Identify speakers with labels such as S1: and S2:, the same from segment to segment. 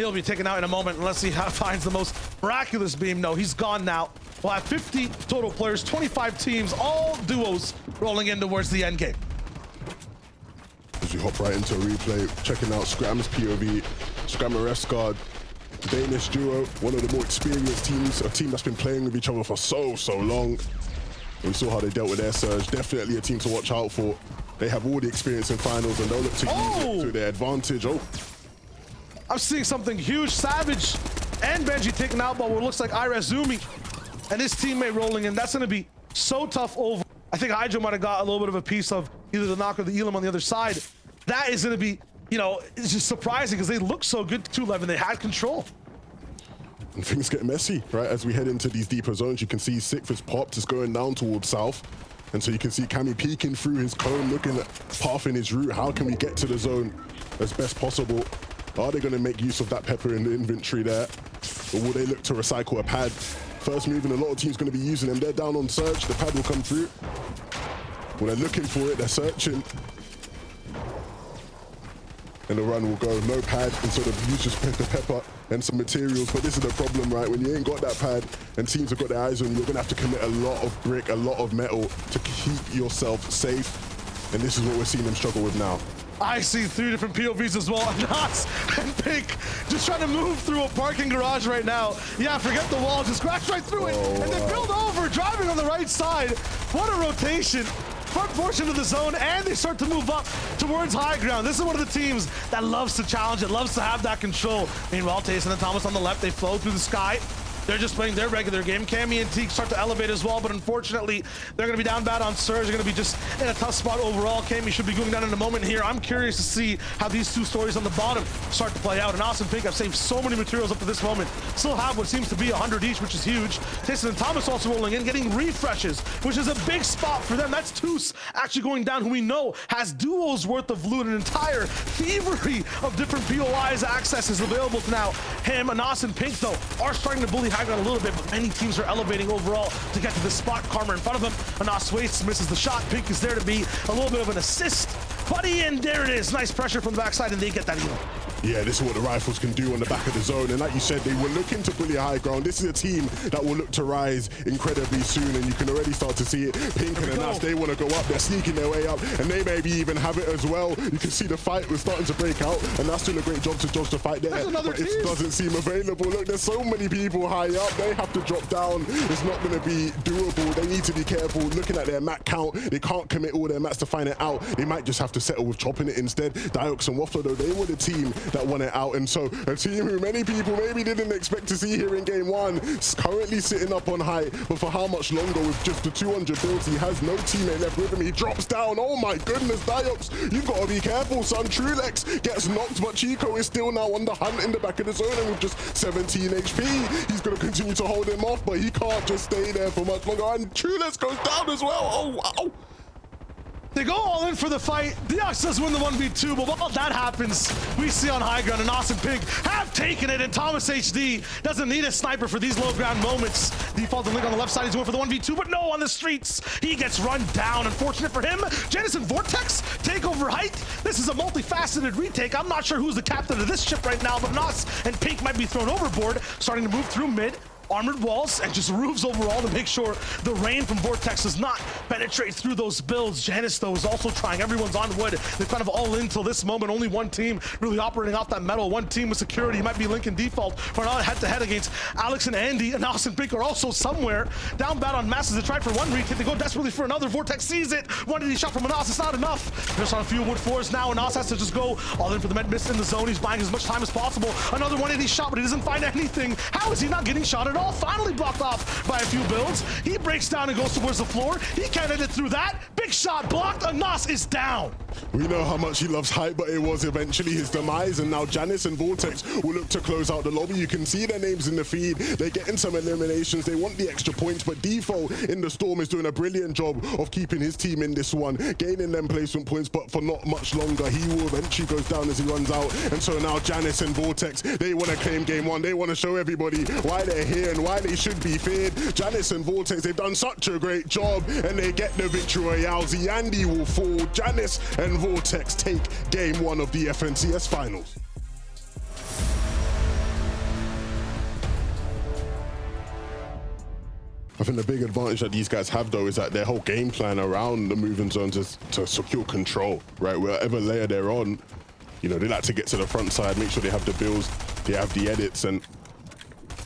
S1: He'll be taken out in a moment unless he finds the most miraculous beam. No, he's gone now. We'll have 50 total players, 25 teams, all duos rolling in towards the end game.
S2: As we hop right into a replay, checking out Skram's POV, Skram and Refsgaard, Danish duo, one of the more experienced teams, a team that's been playing with each other for so long. We saw how they dealt with their surge. Definitely a team to watch out for. They have all the experience in finals and they'll look to use it to their advantage. Oh,
S1: I'm seeing something huge. Savage and Benji taken out by what looks like iRezUmi and his teammate rolling in. That's going to be so tough over. I think Hijoe might have got a little bit of a piece of either the knock or the elim on the other side. That is going to be, you know, it's just surprising because they look so good to 2-11. They had control.
S2: And things get messy, right? As we head into these deeper zones, you can see Sixth is popped, is going down towards south. And so you can see Cammy peeking through his cone, looking at pathing his route. How can we get to the zone as best possible? Are they going to make use of that pepper in the inventory there? Or will they look to recycle a pad? First move, and a lot of teams going to be using them. They're down on search, the pad will come through. When they're looking for it, they're searching. And the run will go, no pad, and sort of use just the pepper and some materials. But this is the problem, right? When you ain't got that pad and teams have got their eyes on you, you're gonna have to commit a lot of brick, a lot of metal to keep yourself safe. And this is what we're seeing them struggle with now.
S1: I see 3 different POVs as well. Nots and Pinq just trying to move through a parking garage right now. Yeah, forget the wall, just crash right through it. And then build over, driving on the right side. What a rotation. Front portion of the zone, and they start to move up towards high ground. This is one of the teams that loves to challenge it, loves to have that control. Meanwhile, Tayson and Thomas on the left, they flow through the sky. They're just playing their regular game. Cammy and teeq start to elevate as well, but unfortunately, they're going to be down bad on surge. They're going to be just in a tough spot overall. Cammy should be going down in a moment here. I'm curious to see how these two stories on the bottom start to play out. And Awesome Pinq have saved so many materials up to this moment. Still have what seems to be 100 each, which is huge. Tayson and Thomas also rolling in, getting refreshes, which is a big spot for them. That's Toose actually going down, who we know has duos worth of loot, an entire thievery of different POIs access is available to now. Him and Awesome Pinq, though, are starting to bully high ground a little bit, but many teams are elevating overall to get to this spot. Karma in front of him. xsweeze misses the shot. Pinq is there to be a little bit of an assist. Buddy, and there it is. Nice pressure from the backside, and they get that heal.
S2: Yeah, this is what the Rifles can do on the back of the zone. And like you said, they were looking to bully high ground. This is a team that will look to rise incredibly soon, and you can already start to see it. Pinq and Nas, they want to go up. They're sneaking their way up, and they maybe even have it as well. You can see the fight was starting to break out, and that's doing a great job to dodge the fight there. But it doesn't seem available. Look, there's so many people high up. They have to drop down. It's not going to be doable. They need to be careful. Looking at their mat count, they can't commit all their mats to find it out. They might just have to settle with chopping it instead. Diiox and Wafflar, though, they were the team that won it out. And so a team who many people maybe didn't expect to see here in game one is currently sitting up on high, but for how much longer? With just the 200 builds, he has no teammate left with him. He drops down. Oh my goodness, Diiox, you've got to be careful, son. Trulex gets knocked, but Chico is still now on the hunt in the back of the zone, and with just 17 HP, he's going to continue to hold him off, but he can't just stay there for much longer, and Trulex goes down as well. Oh wow.
S1: They go all in for the fight. Diiox does win the 1v2, but while that happens, we see on high ground and Awesome Pinq have taken it, and ThomasHD doesn't need a sniper for these low ground moments. Default and Link on the left side, he's going for the 1v2, but no, on the streets, he gets run down. Unfortunate for him, Janus and Vortex take over height. This is a multifaceted retake. I'm not sure who's the captain of this ship right now, but Nas and Pinq might be thrown overboard, starting to move through mid. Armored walls and just roofs overall to make sure the rain from Vortex does not penetrate through those builds. Janus, though, is also trying. Everyone's on wood. They're kind of all in till this moment. Only one team really operating off that metal. One team with security. It might be Link and Default for another head-to-head against Alex and Andy. And Awesome Pinq are also somewhere down bad on masses. They tried for one retake. They go desperately for another. Vortex sees it. One shot from Anas. It's not enough. Just on a few wood floors now. Anas has to just go all in for the med miss in the zone. He's buying as much time as possible. Another 180 shot, but he doesn't find anything. How is he not getting shot at all? Finally blocked off by a few builds. He breaks down and goes towards the floor. He can't end it through that. Big shot blocked. Anas is down.
S2: We know how much he loves hype, but it was eventually his demise, and now Janus and Vortex will look to close out the lobby. You can see their names in the feed. They're getting some eliminations. They want the extra points, but Default in the Storm is doing a brilliant job of keeping his team in this one, gaining them placement points, but for not much longer. He will eventually goes down as he runs out, and so now Janus and Vortex, they want to claim game one. They want to show everybody why they're here and why they should be feared. Janus and Vortex, they've done such a great job, and they get the victory royale. Ziandi will fall. Janus and Vortex take game one of the FNCS finals. I think the big advantage that these guys have, though, is that their whole game plan around the moving zones is to secure control, right? Wherever layer they're on, you know, they like to get to the front side, make sure they have the builds, they have the edits, and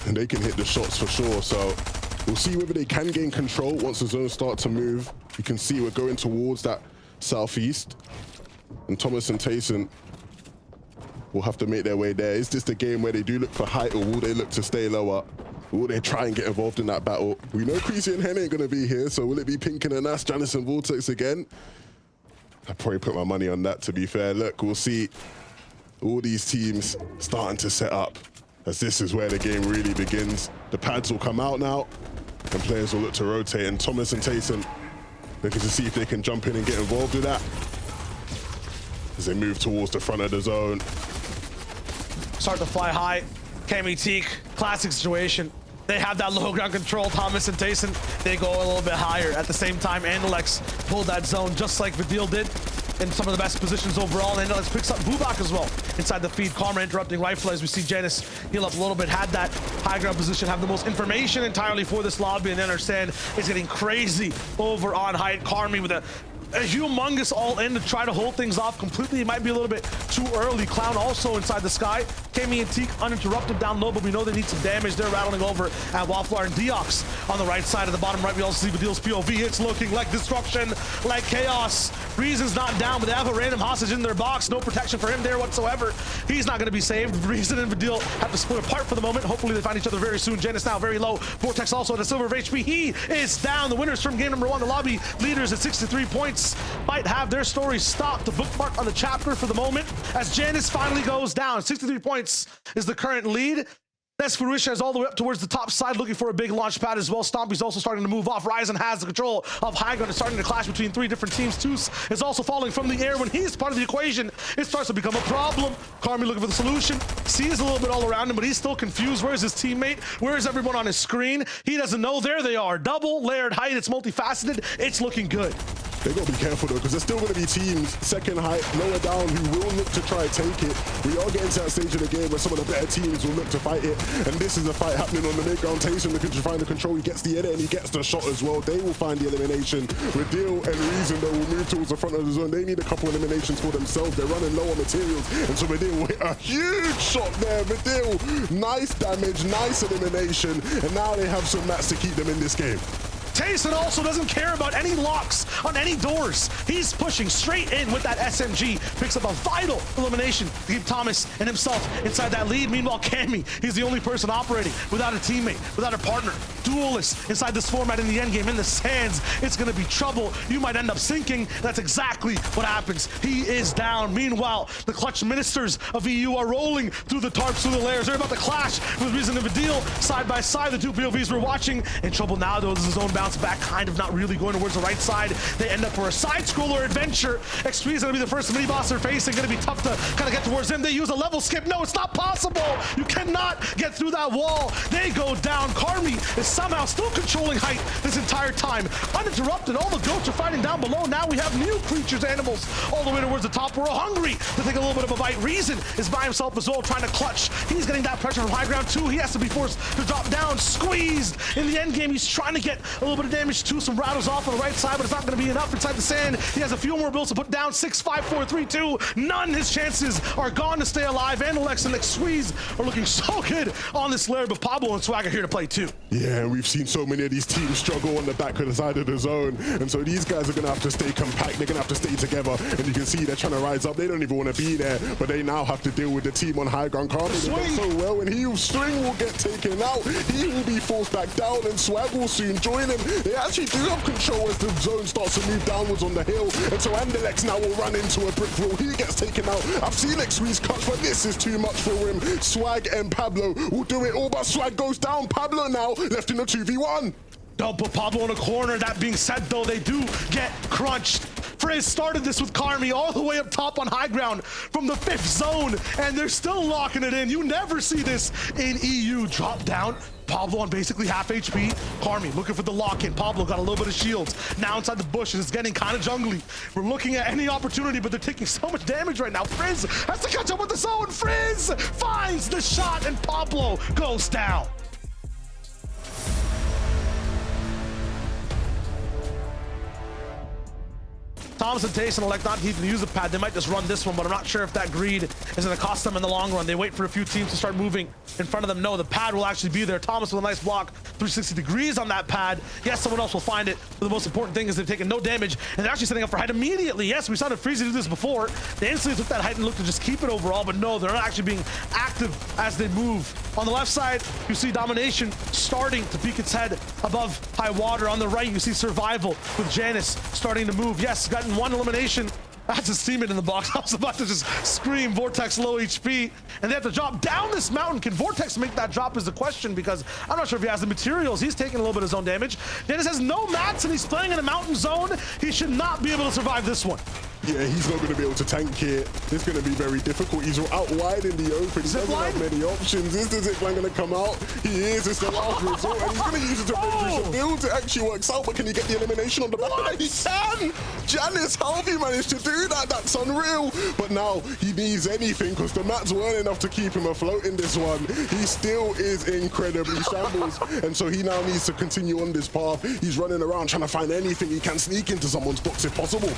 S2: they can hit the shots for sure. So we'll see whether they can gain control once the zones start to move. You can see we're going towards that southeast, and Thomas and Tayson will have to make their way there. Is this the game where they do look for height, or will they look to stay lower? Will they try and get involved in that battle? We know Queasy and Hen ain't gonna be here, so will it be Pinq and Anas, Janice and Vortex again? I'd probably put my money on that, to be fair. Look, we'll see all these teams starting to set up, as this is where the game really begins. The pads will come out now, and players will look to rotate, and Thomas and Tayson looking to see if they can jump in and get involved with that as they move towards the front of the zone.
S1: Start to fly high. Cammy Teeq, classic situation. They have that low ground control. Thomas and Tayson, they go a little bit higher. At the same time, Andilex pulled that zone just like Vadeal did in some of the best positions overall. And Andilex picks up Bubak as well inside the feed. Karma interrupting Rifle as we see Janice heal up a little bit. Had that high ground position, have the most information entirely for this lobby, and then understand it's getting crazy over on height. Karma with a humongous all in to try to hold things off completely. It might be a little bit too early. Clown also inside the sky. Cammy and Teeq uninterrupted down low, but we know they need some damage. They're rattling over at Wafflar and Deox on the right side. Of the bottom right, we also see Vadeal's POV. It's looking like destruction, like chaos. Reason's not down, but they have a random hostage in their box. No protection for him there whatsoever. He's not going to be saved. Reason and Vadeal have to split apart for the moment. Hopefully they find each other very soon. Janice now very low. Vortex also at a silver of HP. He is down. The winners from game number 1, the lobby leaders at 63 points, might have their story stopped. The bookmark on the chapter for the moment as Janice finally goes down. 63 points is the current lead. Nesfurisha is all the way up towards the top side looking for a big launch pad as well. Stompy's also starting to move off. Rezon has the control of high ground. It's starting to clash between 3 different teams. Toose is also falling from the air. When he's part of the equation, it starts to become a problem. Karmi looking for the solution. Sees a little bit all around him, but he's still confused. Where's his teammate? Where's everyone on his screen? He doesn't know. There they are. Double layered height. It's multifaceted. It's looking good.
S2: They gotta be careful though, because there's still gonna be teams second height, lower down, who will look to try and take it. We are getting to that stage of the game where some of the better teams will look to fight it, and this is a fight happening on the mid-ground. Tayson looking to find the control. He gets the edit and he gets the shot as well. They will find the elimination. Vadeal and Rezon though will move towards the front of the zone. They need a couple eliminations for themselves. They're running low on materials, and so Vadeal will hit a huge shot there. Vadeal, nice damage, nice elimination, and now they have some mats to keep them in this game.
S1: Tayson also doesn't care about any locks on any doors. He's pushing straight in with that SMG. Picks up a vital elimination to keep Thomas and himself inside that lead. Meanwhile, Cammy, he's the only person operating without a teammate, without a partner. Duelist inside this format in the endgame, in the sands. It's going to be trouble. You might end up sinking. That's exactly what happens. He is down. Meanwhile, the clutch ministers of EU are rolling through the tarps, through the layers. They're about to clash with Rezon and Vadeal side by side. The 2 POVs we're watching in trouble now, though. This is his own bounce back, kind of not really going towards the right side. They end up for a side-scroller adventure. xsweeze is going to be the first mini-boss they're facing. Going to be tough to kind of get towards them. They use a level skip. No, it's not possible. You cannot get through that wall. They go down. Karmi is somehow still controlling height this entire time. Uninterrupted. All the goats are fighting down below. Now we have new creatures, animals, all the way towards the top. We're all hungry to take a little bit of a bite. Rezon is by himself as well, trying to clutch. He's getting that pressure from high ground too. He has to be forced to drop down. Squeezed in the end game. He's trying to get a little bit of damage too. Some rattles off on the right side, but it's not going to be enough inside the sand. He has a few more builds to put down. 6, 5, 4, 3, 2. None. His chances are gone to stay alive. Andilex and xsweeze are looking so good on this layer, but Pablo and Swag are here to play too.
S2: Yeah, and we've seen so many of these teams struggle on the back of the side of the zone, and so these guys are going to have to stay compact. They're going to have to stay together, and you can see they're trying to rise up. They don't even want to be there, but they now have to deal with the team on high ground. Karma does so well, and Swing will get taken out. He will be forced back down, and Swag will soon join him. They actually do have control as the zone starts to move downwards on the hill, and so Andilex now will run into a brick wall. He gets taken out. I've seen xsweeze clutch, but this is too much for him. Swag and Pablo will do it all, but Swag goes down. Pablo now left in a 2v1.
S1: Don't put Pablo in a corner. That being said, though, they do get crunched. Frizz started this with Karmi all the way up top on high ground from the 5th zone, and they're still locking it in. You never see this in EU. Drop down. Pablo on basically half HP. Karmi looking for the lock-in. Pablo got a little bit of shields. Now inside the bushes, it's getting kind of jungly. We're looking at any opportunity, but they're taking so much damage right now. Frizz has to catch up with the zone. Frizz finds the shot, and Pablo goes down. Thomas and Tayson elect not to even use the pad. They might just run this one, but I'm not sure if that greed is going to cost them in the long run. They wait for a few teams to start moving in front of them. No, the pad will actually be there. Thomas with a nice block, 360 degrees on that pad. Yes, someone else will find it. But the most important thing is they've taken no damage, and they're actually setting up for height immediately. Yes, we saw Freezy do this before. They instantly took that height and looked to just keep it overall, but no, they're not actually being active as they move. On the left side, you see Domination starting to peek its head above high water. On the right, you see Survival with Janice starting to move. Yes, gotten one elimination. That's his teammate in the box. I was about to just scream Vortex low HP, and they have to drop down this mountain. Can Vortex make that drop is the question, because I'm not sure if he has the materials. He's taking a little bit of zone damage. Dennis has no mats, and he's playing in a mountain zone. He should not be able to survive this one.
S2: Yeah, he's not going to be able to tank here. It's going to be very difficult. He's out wide in the open. He doesn't have many options. Is the zipline going to come out? He is. It's the last resort, and he's going to use it to break through the build. It actually works out, but can he get the elimination on the back? He can! Janice, how have you managed to do that? That's unreal. But now he needs anything, because the mats weren't enough to keep him afloat in this one. He still is incredibly shambles, and so he now needs to continue on this path. He's running around trying to find anything he can sneak into someone's box if possible.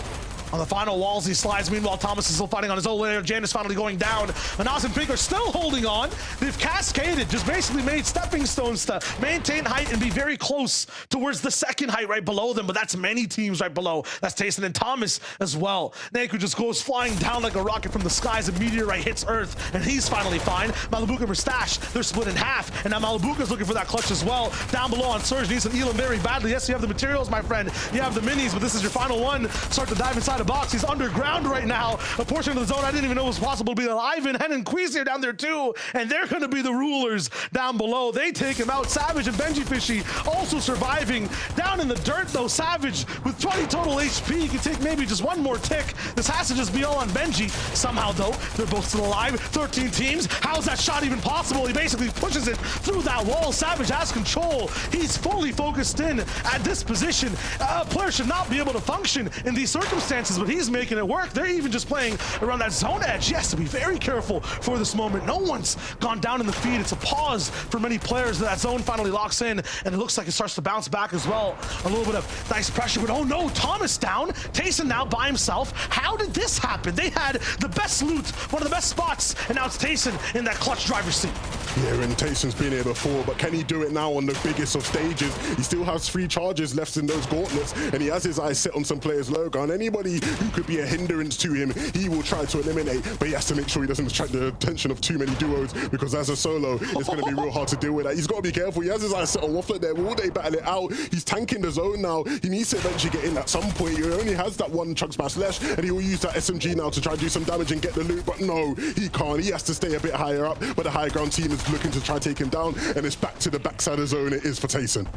S1: On the final walls, he slides. Meanwhile, Thomas is still fighting on his own layer. Janice finally going down. Anas and Pinq are still holding on. They've cascaded, just basically made stepping stones to maintain height and be very close towards the second height right below them, but that's many teams right below. That's Tayson and Thomas as well. Naku just goes flying down like a rocket from the skies. A meteorite hits Earth, and he's finally fine. Malibuca and Mustache, they're split in half, and now Malibuca's looking for that clutch as well. Down below on Surge, needs an Elam very badly. Yes, you have the materials, my friend. You have the minis, but this is your final one. Start to dive inside a box. He's underground right now. A portion of the zone I didn't even know was possible to be alive in. Hen Queasy are down there too, and they're going to be the rulers down below. They take him out. Savage and Benjyfishy also surviving. Down in the dirt though, Savage with 20 total HP. He can take maybe just one more tick. This has to just be all on Benji. Somehow though, they're both still alive. 13 teams. How's that shot even possible? He basically pushes it through that wall. Savage has control. He's fully focused in at this position. A player should not be able to function in these circumstances, but he's making it work. They're even just playing around that zone edge. Yes, to be very careful for this moment. No one's gone down in the feed. It's a pause for many players. That zone finally locks in, and it looks like it starts to bounce back as well. A little bit of nice pressure, but oh no, Thomas down. Tayson now by himself. How did this happen? They had the best loot, one of the best spots, and now it's Tayson in that clutch driver's seat.
S2: Yeah, and Tayson's been here before, but can he do it now on the biggest of stages? He still has 3 charges left in those gauntlets, and he has his eyes set on some players' logo, and anybody who could be a hindrance to him, he will try to eliminate, but he has to make sure he doesn't attract the attention of too many duos, because as a solo, it's going to be real hard to deal with that. He's got to be careful. He has his eyes set on wafflar there. Will they battle it out? He's tanking the zone now. He needs to eventually get in at some point. He only has that one chug smash left, and he will use that SMG now to try and do some damage and get the loot, but no, he can't. He has to stay a bit higher up, but the higher ground team is looking to try and take him down, and it's back to the backside of the zone. It is for Tayson.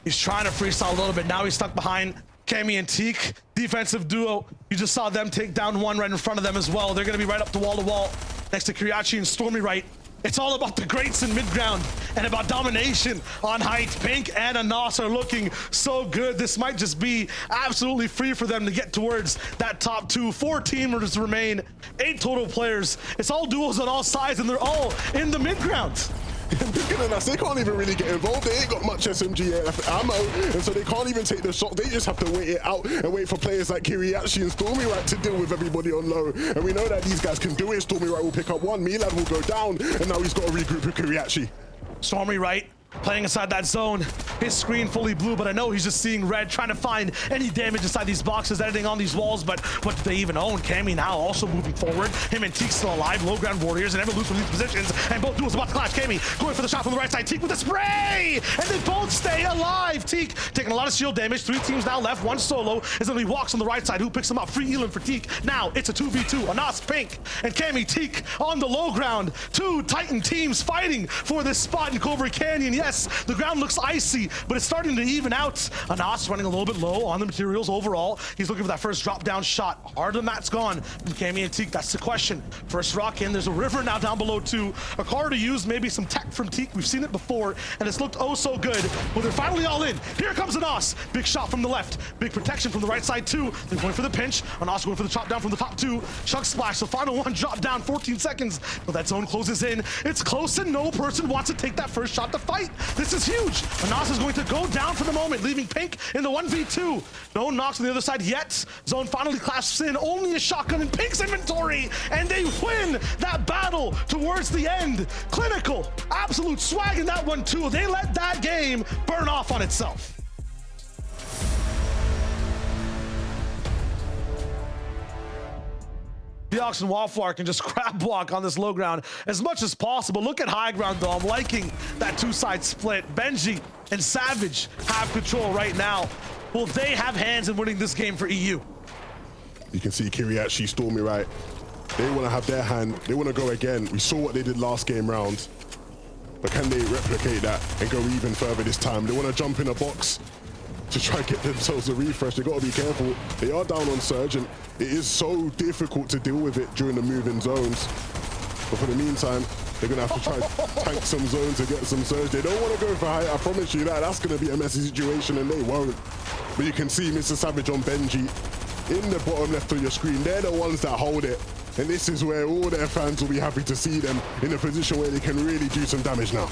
S1: He's trying to freestyle a little bit. Now he's stuck behind K1nzell and teeq. Defensive duo. You just saw them take down one right in front of them as well. They're going to be right up to wall next to kiryache and Stormyrite. It's all about the greats in mid-ground and about domination on height. Pinq and Anas are looking so good. This might just be absolutely free for them to get towards that top 2. 4 teamers remain, 8 total players. It's all duos on all sides, and they're all in the mid-ground.
S2: They can't even really get involved. They ain't got much SMG ammo, and so they can't even take the shot. They just have to wait it out and wait for players like kiryache and Stormyrite to deal with everybody on low. And we know that these guys can do it. Stormyrite will pick up one, Milad will go down, and now he's got to regroup with kiryache.
S1: Stormyrite playing inside that zone. His screen fully blue, but I know he's just seeing red, trying to find any damage inside these boxes, editing on these walls, but what do they even own? Cammy now also moving forward. Him and teeq still alive, low ground warriors, and never lose from these positions, and both duels about to clash. Cammy going for the shot from the right side, teeq with a spray, and they both stay alive. teeq taking a lot of shield damage, 3 teams now left, 1 solo, as then he walks on the right side. Who picks him up? Free Elam for teeq. Now it's a 2v2, Anas, Pinq, and Cammy, teeq on the low ground. 2 Titan teams fighting for this spot in Cobra Canyon. Yes, the ground looks icy, but it's starting to even out. Anas running a little bit low on the materials overall. He's looking for that first drop down shot. Hard the mat's gone from Cammy and teeq. That's the question. First rock in. There's a river now down below too. A car to use, maybe some tech from teeq. We've seen it before, and it's looked oh so good. But they're finally all in. Here comes Anas. Big shot from the left. Big protection from the right side too. They're going for the pinch. Anas going for the chop down from the top 2. Chug splash. The final one drop down. 14 seconds. But that zone closes in. It's close, and no person wants to take that first shot to fight. This is huge. Anas is going to go down for the moment, leaving Pinq in the 1v2. No knocks on the other side yet. Zone finally clasps in, only a shotgun in Pinq's inventory, and they win that battle towards the end. Clinical, absolute swag in that one too. They let that game burn off on itself. teeq and wafflar can just crab walk on this low ground as much as possible. Look at high ground though. I'm liking that two-side split. Benji and Savage have control right now. Will they have hands in winning this game for EU?
S2: You can see Kiryache, Stormyrite. They want to have their hand. They want to go again. We saw what they did last game round. But can they replicate that and go even further this time? They want to jump in a box to try and get themselves a refresh. They got to be careful. They are down on Surge, and it is so difficult to deal with it during the moving zones. But for the meantime, they're going to have to try tank some zones to get some Surge. They don't want to go for height. I promise you that. That's going to be a messy situation, and they won't. But you can see MrSavage on Benji in the bottom left of your screen. They're the ones that hold it. And this is where all their fans will be happy to see them in a position where they can really do some damage now.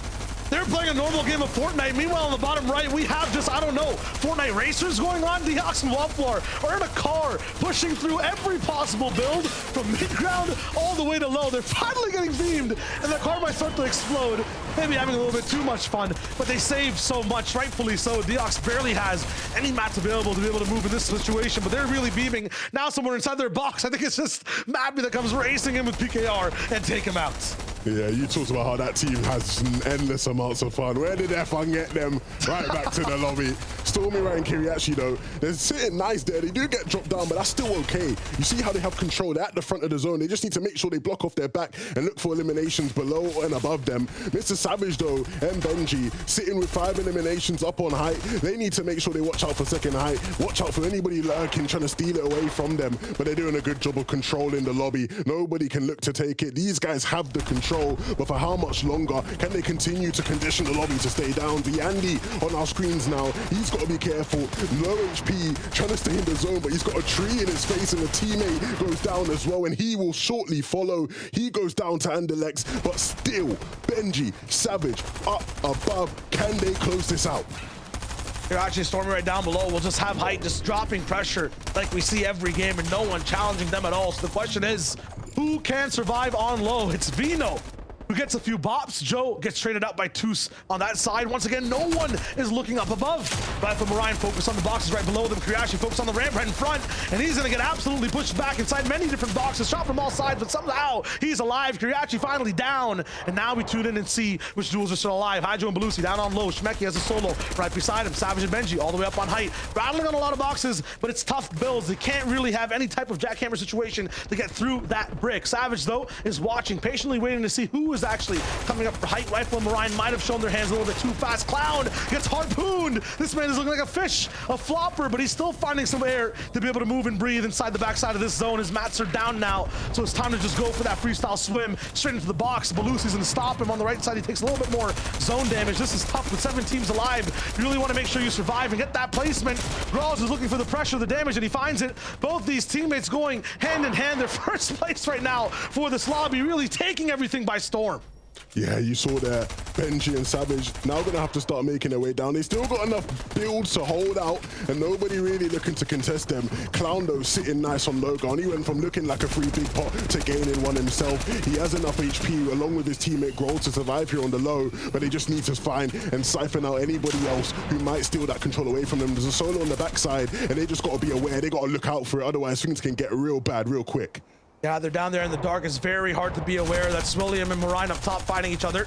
S1: They're playing a normal game of Fortnite. Meanwhile, on the bottom right, we have just, I don't know, Fortnite racers going on. teeq and wafflar are in a car pushing through every possible build from mid-ground all the way to low. They're finally getting beamed, and the car might start to explode. Maybe having a little bit too much fun, but they saved so much, rightfully so. teeq barely has any mats available to be able to move in this situation, but they're really beaming. Now somewhere inside their box, I think it's just Mappi that comes racing in with PKR and take him out.
S2: Yeah, you talked about how that team has endless amounts of fun. Where did their fun get them? Right back to the lobby. Stormyrite and Kiryache, though, they're sitting nice there. They do get dropped down, but that's still okay. You see how they have control. They're at the front of the zone. They just need to make sure they block off their back and look for eliminations below and above them. MrSavage, though, and Benji, sitting with 5 eliminations up on height. They need to make sure they watch out for second height. Watch out for anybody lurking, trying to steal it away from them. But they're doing a good job of controlling the lobby. Nobody can look to take it. These guys have the control, but for how much longer can they continue to condition the lobby to stay down? Diandy on our screens now. He's got to be careful. Low HP, trying to stay in the zone, but he's got a tree in his face, and the teammate goes down as well, and he will shortly follow. He goes down to Andilex, but still, Benji, Savage, up above. Can they close this out?
S1: They're actually storming right down below. We'll just have height just dropping pressure like we see every game, and no one challenging them at all. So the question is, who can survive on low? It's Veno who gets a few bops. Joe gets traded out by Toose on that side. Once again, no one is looking up above. Rifle Mariah focus on the boxes right below them. Kiryache focus on the ramp right in front, and he's gonna get absolutely pushed back inside many different boxes. Shot from all sides, but somehow he's alive. Kiryache finally down, and now we tune in and see which duels are still alive. Hijoe and Belusi down on low. Shmeki has a solo right beside him. Savage and Benji all the way up on height. Battling on a lot of boxes, but it's tough builds. They can't really have any type of jackhammer situation to get through that brick. Savage, though, is watching, patiently waiting to see who is actually coming up for height. Rifle and Mariah might have shown their hands a little bit too fast. Clown gets harpooned. This man is looking like a fish, a flopper, but he's still finding some air to be able to move and breathe inside the backside of this zone. His mats are down now, so it's time to just go for that freestyle swim straight into the box. Belusi's gonna stop him on the right side. He takes a little bit more zone damage. This is tough with 7 teams alive. You really want to make sure you survive and get that placement. Grolzz is looking for the pressure, the damage, and he finds it. Both these teammates going hand in hand. They're first place right now for this lobby, really taking everything by storm.
S2: Yeah, you saw there, Benji and Savage now gonna have to start making their way down. They still got enough builds to hold out, and nobody really looking to contest them. Clown, though, sitting nice on low ground. He went from looking like a free big pot to gaining one himself. He has enough HP along with his teammate Grolzz to survive here on the low, but they just need to find and siphon out anybody else who might steal that control away from them. There's a solo on the backside, and they just got to be aware. They got to look out for it, otherwise things can get real bad real quick.
S1: Yeah, they're down there in the dark. It's very hard to be aware. That's William and Mariah up top fighting each other.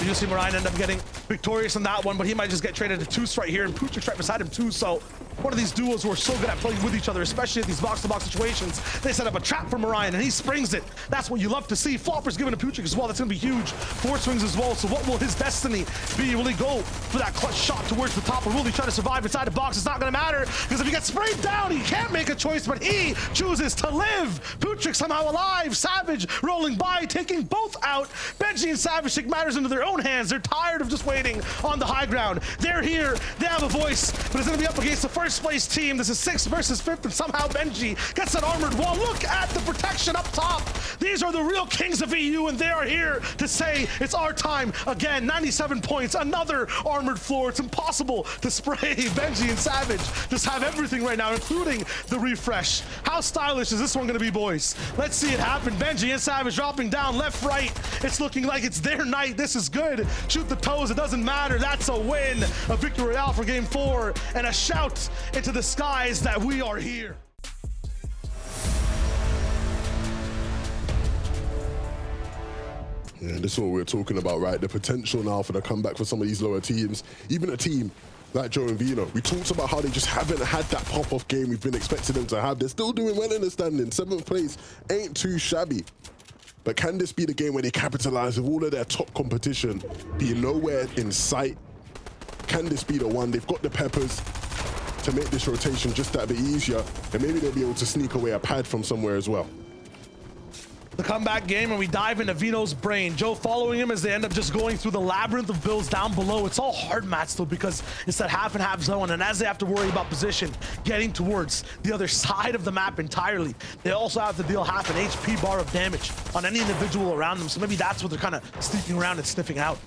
S1: You see Mariah end up getting victorious in that one, but he might just get traded to Toose right here, and Putrick's right beside him too. So one of these duos who are so good at playing with each other, especially at these box-to-box situations. They set up a trap for Mariah, and he springs it. That's what you love to see. Flopper's given to Putrick as well. That's going to be huge. 4 swings as well. So what will his destiny be? Will he go for that clutch shot towards the top, or will he try to survive inside the box? It's not going to matter, because if he gets sprayed down, he can't make a choice, but he chooses to live. Putrick somehow alive. Savage rolling by, taking both out. Benji and Savage take matters into their own hands. They're tired of just waiting waiting on the high ground. They're here, they have a voice, but it's gonna be up against the first place team. This is 6th versus 5th, and somehow Benji gets that armored wall. Look at the protection up top. These are the real kings of EU, and they are here to say it's our time again. 97 points, another armored floor. It's impossible to spray. Benji and Savage just have everything right now, including the refresh. How stylish is this one gonna be, boys? Let's see it happen. Benji and Savage dropping down left, right. It's looking like it's their night. This is good. Shoot the toes, it doesn't matter. That's a win. A victory royale for game 4, and a shout into the skies that we are here.
S2: Yeah, this is what we're talking about, right? The potential now for the comeback for some of these lower teams. Even a team like Joe and Veno. We talked about how they just haven't had that pop-off game we've been expecting them to have. They're still doing well in the standing. 7th place ain't too shabby. But can this be the game where they capitalize with all of their top competition being nowhere in sight? Can this be the one? They've got the peppers to make this rotation just that bit easier, and maybe they'll be able to sneak away a pad from somewhere as well.
S1: The comeback game, and we dive into Veno's brain. Joe following him as they end up just going through the labyrinth of builds down below. It's all hard mats though, because it's that half and half zone, and as they have to worry about position, getting towards the other side of the map entirely, they also have to deal half an HP bar of damage on any individual around them. So maybe that's what they're kind of sneaking around and sniffing out.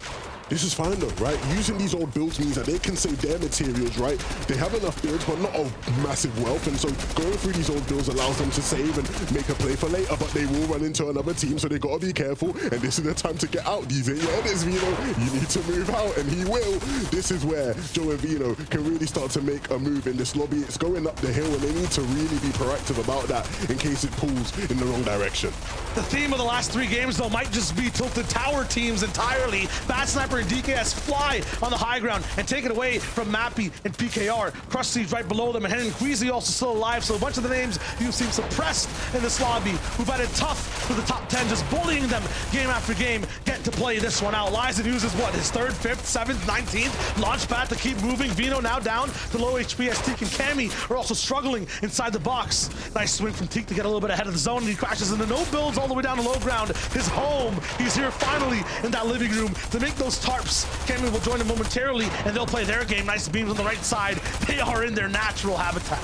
S2: This is fine though, right? Using these old builds means that they can save their materials, right? They have enough builds, but not of massive wealth, and so going through these old builds allows them to save and make a play for later, but they will run into another team, so they gotta be careful, and this is the time to get out. These ain't your edits, Veno. You need to move out, and he will. This is where Joe and Veno can really start to make a move in this lobby. It's going up the hill, and they need to really be proactive about that in case it pulls in the wrong direction.
S1: The theme of the last 3 games, though, might just be tilted tower teams entirely. Bad Sniper and DKS fly on the high ground and take it away from Mappi and PKR. Crush Siege right below them, and Hen Queasy also still alive, so a bunch of the names you've seen suppressed in this lobby who've had it tough for the top 10, just bullying them game after game, get to play this one out. Liza uses what, his 3rd, 5th, 7th, 19th launch pad to keep moving. Veno now down to low HP as teeq and Cammy are also struggling inside the box. Nice swing from teeq to get a little bit ahead of the zone, and he crashes into no builds all the way down to low ground. His home. He's here finally in that living room to make those tarps. Cammy will join him momentarily, and they'll play their game. Nice beams on the right side. They are in their natural habitat.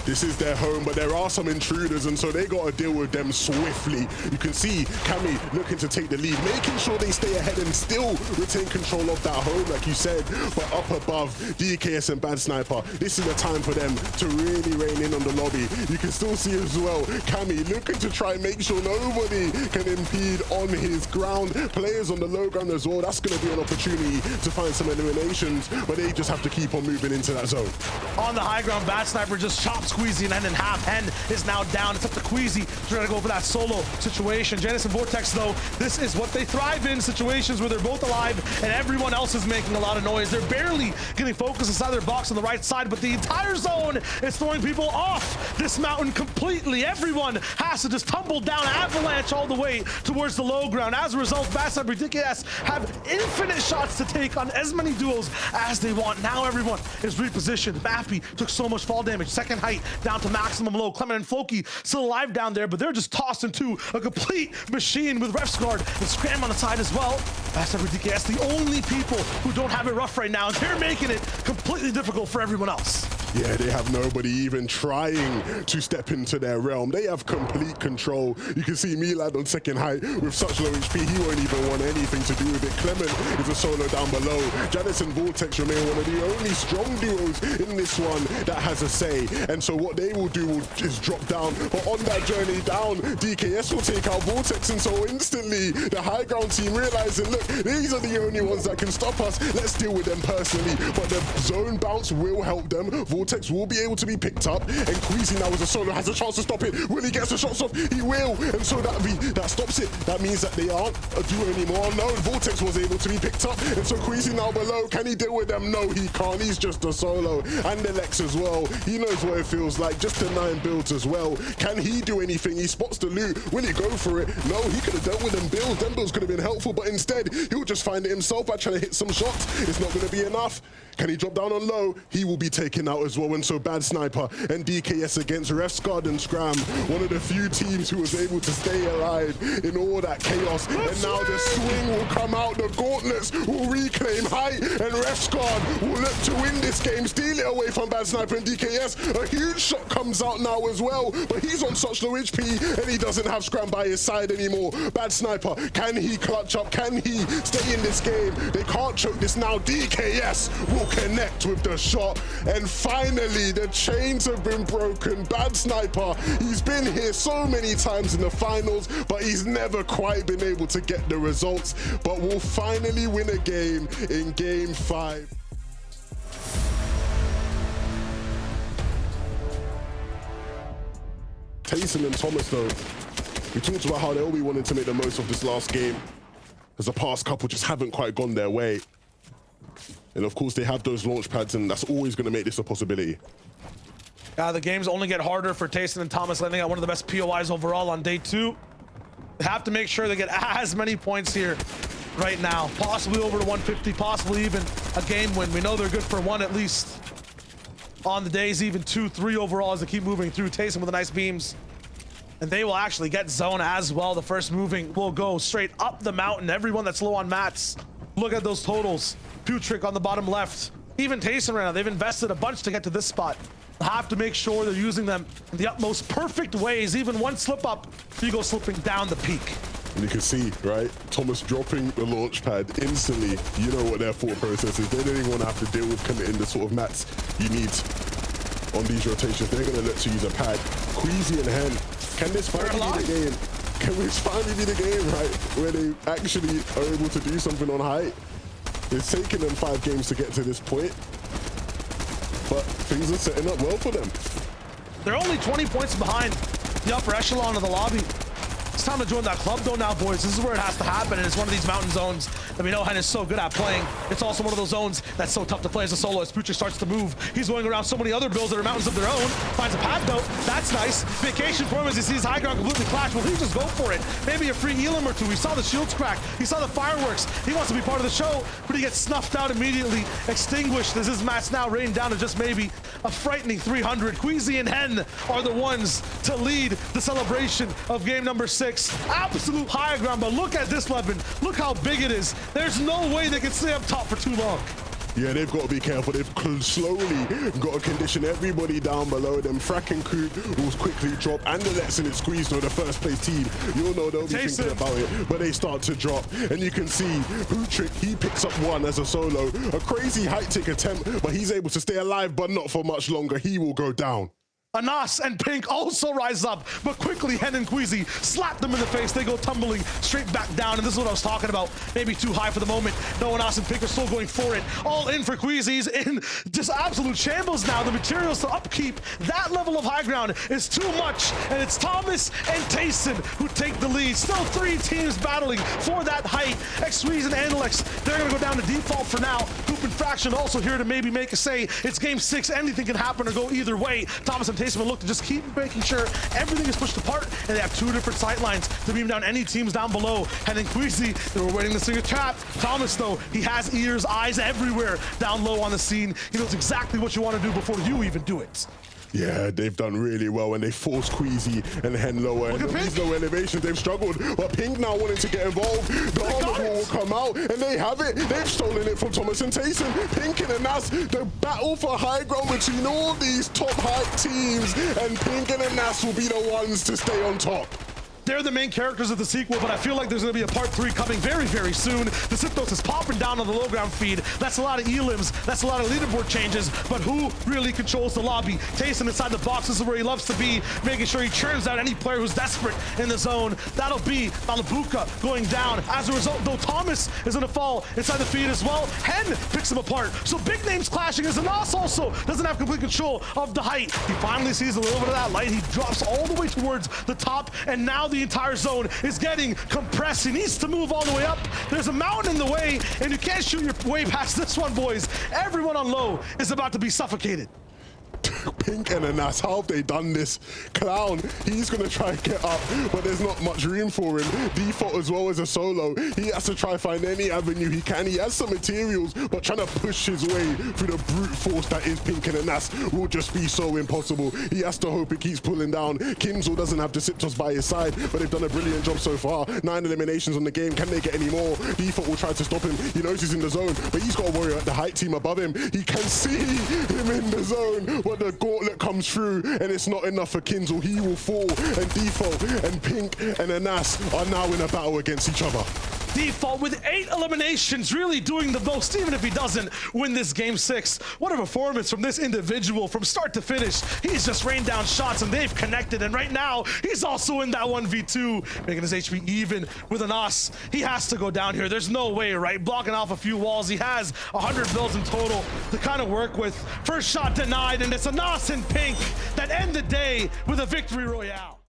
S2: This is their home, but there are some intruders, and so they got to deal with them swiftly. You can see Cammy looking to take the lead, making sure they stay ahead and still retain control of that home, like you said. But up above, DKS and Bad Sniper, this is the time for them to really rein in on the lobby. You can still see as well, Cammy looking to try and make sure nobody can impede on his ground. Players on the low ground as well, that's going to be an opportunity to find some eliminations, but they just have to keep on moving into that zone.
S1: On the high ground, Bad Sniper just chops Queasy and Hen in half. Hen is now down. It's up to Queasy trying to go for that solo situation. Janus and Vortex, though, this is what they thrive in, situations where they're both alive and everyone else is making a lot of noise. They're barely getting focused inside their box on the right side, but the entire zone is throwing people off this mountain completely. Everyone has to just tumble down, avalanche all the way towards the low ground. As a result, Bad Sniper and DKS have infinite shots to take on as many duels as they want. Now everyone is repositioned. Mappi took so much fall damage. 2nd height down to maximum low. Clement and Floki still alive down there, but they're just tossed into a complete machine with Refsgaard and Skram on the side as well. Bad Sniper DKS, the only people who don't have it rough right now, and they're making it completely difficult for everyone else.
S2: Yeah, they have nobody even trying to step into their realm. They have complete control. You can see Milad on 2nd height with such low HP, he won't even want anything to do with it. Clement is a solo down below. Janus and Vortex remain one of the only strong duos in this one that has a say. And so what they will do is drop down. But on that journey down, DKS will take out Vortex, and so instantly the high ground team realizing, look, these are the only ones that can stop us. Let's deal with them personally. But the zone bounce will help them. Vortex will be able to be picked up, and Queasy now as a solo has a chance to stop it. Will he get the shots off? He will, and so that stops it. That means that they aren't a duo anymore. No, Vortex was able to be picked up, and so Queasy now below. Can he deal with them? No, he can't. He's just a solo. Andilex as well. He knows what it feels like. Just the 9 builds as well. Can he do anything? He spots the loot. Will he go for it? No, he could have dealt with them builds. Them builds could have been helpful, but instead he'll just find it himself by trying to hit some shots. It's not going to be enough. Can he drop down on low? He will be taken out as as well. And so Bad Sniper and DKS against Refsgaard and Skram, one of the few teams who was able to stay alive in all that chaos. And now the swing will come out, the gauntlets will reclaim height, and Refsgaard will look to win this game, steal it away from Bad Sniper and DKS. A huge shot comes out now as well, but he's on such low HP and he doesn't have Skram by his side anymore. Bad Sniper, can he clutch up? Can he stay in this game? They can't choke this now. DKS will connect with the shot, and finally the chains have been broken. Bad Sniper, he's been here so many times in the finals, but he's never quite been able to get the results, but will finally win a game in game 5. Tayson and Thomas though, we talked about how they'll be wanting to make the most of this last game, as the past couple just haven't quite gone their way. And of course they have those launch pads, and that's always going to make this a possibility.
S1: The games only get harder for Tayson and Thomas, landing at one of the best POIs overall on day 2. They have to make sure they get as many points here right now, possibly over to 150, possibly even a game win. We know they're good for 1 at least on the days, even 2, 3 overall as they keep moving through. Tayson with the nice beams, and they will actually get zone as well. The first moving will go straight up the mountain. Everyone that's low on mats, look at those totals. Putrick on the bottom left, even Tayson right now, they've invested a bunch to get to this spot. Have to make sure they're using them in the utmost perfect ways. Even one slip up, you go slipping down the peak.
S2: And you can see, right, Thomas dropping the launch pad instantly. You know what their thought process is. They don't even want to have to deal with committing the sort of mats you need on these rotations. They're going to let you use a pad. Queasy and Hen, can this finally be the game? Can this finally be the game, right, where they actually are able to do something on height? It's taken them 5 games to get to this point, but things are setting up well for them.
S1: They're only 20 points behind the upper echelon of the lobby. It's time to join that club though now, boys. This is where it has to happen, and it's one of these mountain zones that we know Hen is so good at playing. It's also one of those zones that's so tough to play as a solo. As Putrick starts to move, he's going around so many other builds that are mountains of their own. Finds a pad though, that's nice. Vacation for him as he sees high ground completely clash. Will he just go for it? Maybe a free elim or two. He saw the shields crack, he saw the fireworks. He wants to be part of the show, but he gets snuffed out immediately, extinguished as his match now rained down to just maybe a frightening 300. Queasy and Hen are the ones to lead the celebration of game number 6. Absolute high ground, but look at this weapon. Look how big it is. There's no way they can stay up top for too long.
S2: Yeah, they've got to be careful. They've slowly got to condition everybody down below them. Frack and Coop will quickly drop. Andilex and it's squeezed though, the first place team. You'll know they'll be thinking about it, but they start to drop. And you can see Putrick, he picks up 1 as a solo. A crazy height tick attempt, but he's able to stay alive, but not for much longer. He will go down.
S1: Anas and Pinq also rise up, but quickly Hen and Queasy slap them in the face. They go tumbling straight back down, and this is what I was talking about. Maybe too high for the moment. No, Anas and Pinq are still going for it. All in for Queasy's in just absolute shambles now. The materials to upkeep that level of high ground is too much, and it's Thomas and Tayson who take the lead. Still 3 teams battling for that height. xsweeze and Andilex, they're gonna go down to default for now. Coop and Fraction also here to maybe make a say. It's game 6, anything can happen or go either way. Thomas and Tayson will look to just keep making sure everything is pushed apart, and they have 2 different sight lines to beam down any teams down below. Hen and Queasy, they were waiting to see a trap. Thomas though, he has ears, eyes everywhere down low on the scene. He knows exactly what you want to do before you even do it.
S2: Yeah, they've done really well, and they forced Queasy and Hen lower. And these low elevations, they've struggled. But Pinq now wanting to get involved. The armor ball will come out, and they have it. They've stolen it from Thomas and Tayson. Pinq and Anas, the battle for high ground between all these top height teams. And Pinq and Anas will be the ones to stay on top.
S1: They're the main characters of the sequel, but I feel like there's going to be a part 3 coming very, very soon. Decyptos is popping down on the low ground feed. That's a lot of elims. That's a lot of leaderboard changes, but who really controls the lobby? Tayson inside the box, this is where he loves to be, making sure he churns out any player who's desperate in the zone. That'll be Malibuca going down. As a result, though, Thomas is going to fall inside the feed as well. Hen picks him apart. So big names clashing as Anas also doesn't have complete control of the height. He finally sees a little bit of that light. He drops all the way towards the top, and now the entire zone is getting compressed. He needs to move all the way up. There's a mountain in the way, and you can't shoot your way past this one, boys. Everyone on low is about to be suffocated.
S2: Pinq and Anas, how have they done this? Clown, he's gonna try and get up, but there's not much room for him. Default as well as a solo. He has to try find any avenue he can. He has some materials, but trying to push his way through the brute force that is Pinq and Anas will just be so impossible. He has to hope it keeps pulling down. K1nzell doesn't have Decyptos by his side, but they've done a brilliant job so far. 9 eliminations on the game. Can they get any more? Default will try to stop him. He knows he's in the zone, but he's got a warrior at the height team above him. He can see him in the zone, but the gauntlet comes through, and it's not enough for K1nzell. He will fall, and Default and Pinq and Anas are now in a battle against each other.
S1: Default with 8 eliminations, really doing the most, even if he doesn't win this game 6. What a performance from this individual from start to finish. He's just rained down shots and they've connected, and right now he's also in that 1v2, making his HP even with Anas. He has to go down here. There's no way, right? Blocking off a few walls. He has 100 builds in total to kind of work with. First shot denied, and it's Anas and Pinq that end the day with a victory royale.